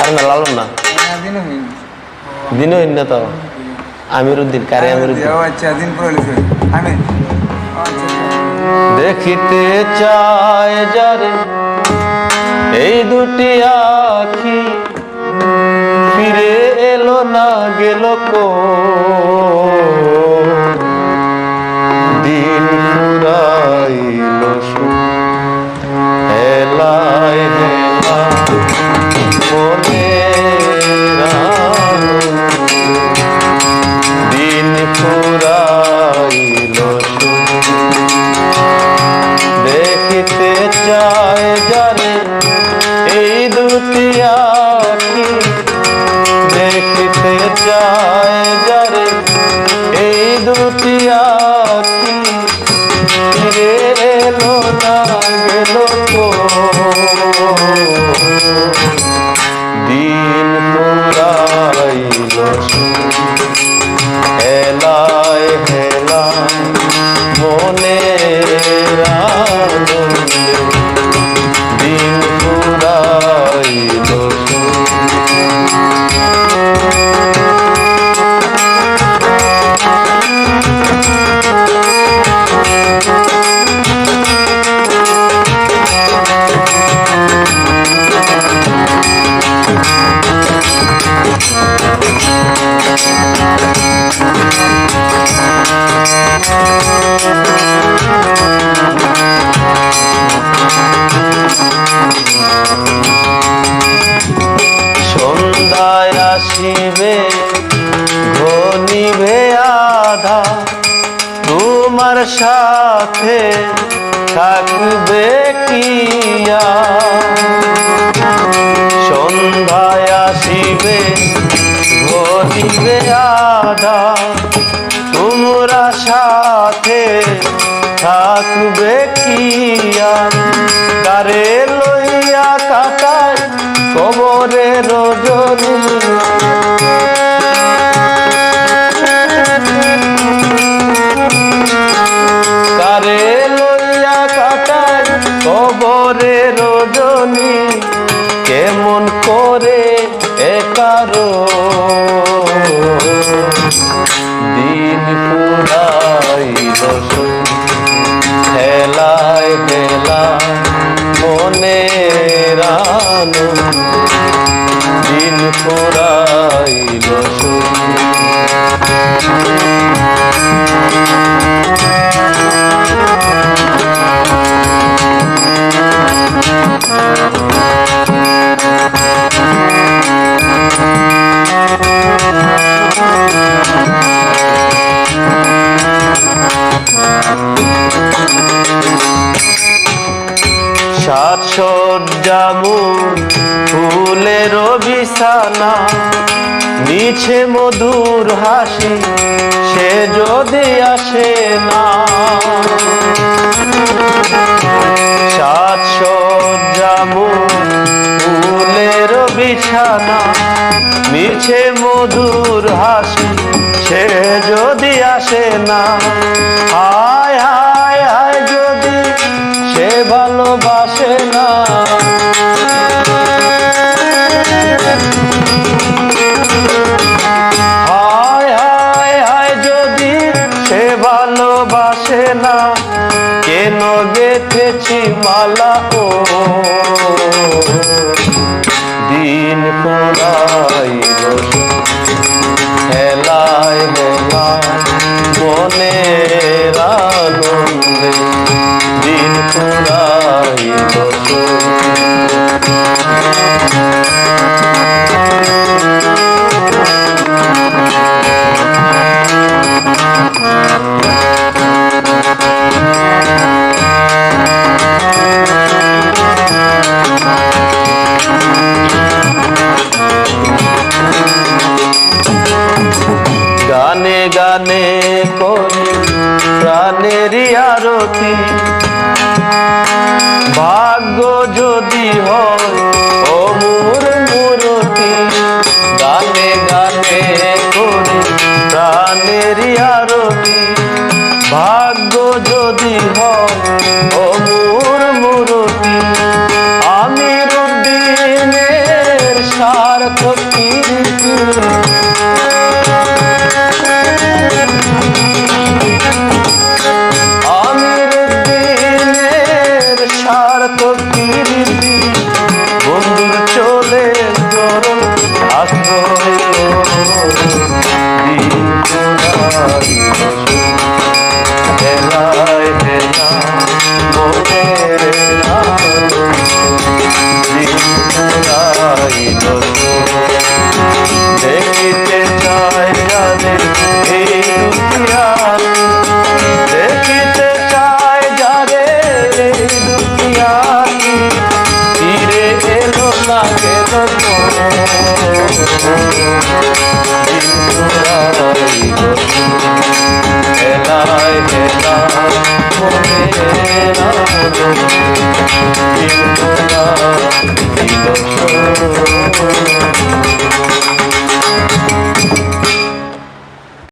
আর না লালন না দিনহীন না তো আমিরুদ্দিন কারে আমিরুদ্দিন আচ্ছা দিন পরে আমি দেখিতে চায় যারে এই দুটি আখি ফিরে এলো না গেল কো দিন ফুরাইল হেলায় হেলা মনে দিন ফুরাইল দেখিতে চায় যারে এই দুটি আখি দেখিতে চায় যারে এই দুটি আখি ফিরে এলো না গেল দিন ফুরাইল হেলায় হেলায় মনে দিন ফুরাইল সন্ধ্যায় আসিবে ঘনিবে আধা তোমার সাথে থাকবে কিয়া সন্ধ্যায় আসিবে ঘনিবে আধা তোমরা সাথে থাকবে কিয়া কারে লইয়া কাটায় কবরে রজনী কারে লইয়া কাটায় কবরে রজনী কেমন করে একারো দিন ফুরাইল হেলায় হেলায় মনের আনন্দে দিন ফুরাইল সাজসজ্জামু ফুলের বিছানা মিছে মধুর হাসি সে যদি আসে না সাজসজ্জামু ফুলের বিছানা মিছে মধুর হাসি সে যদি আসে না হায় হায় হায় যদি সে ভালোবাসে না হায় হায় হায় যদি সে ভালোবাসে না কেন গেথেছি মালা ও দিন ফুরাইল হেলায় হেলায় মনের আনন্দে দিন ফুরাইল গানে গানে করি প্রাণেরই আরতি ভাগ্য যদি হয় অমূর মূরতি গানে গানে করি প্রাণেরই আরতি ভাগ্য যদি হয় অমূর মূরতি আমিরুদ্দিনের সার চোখটি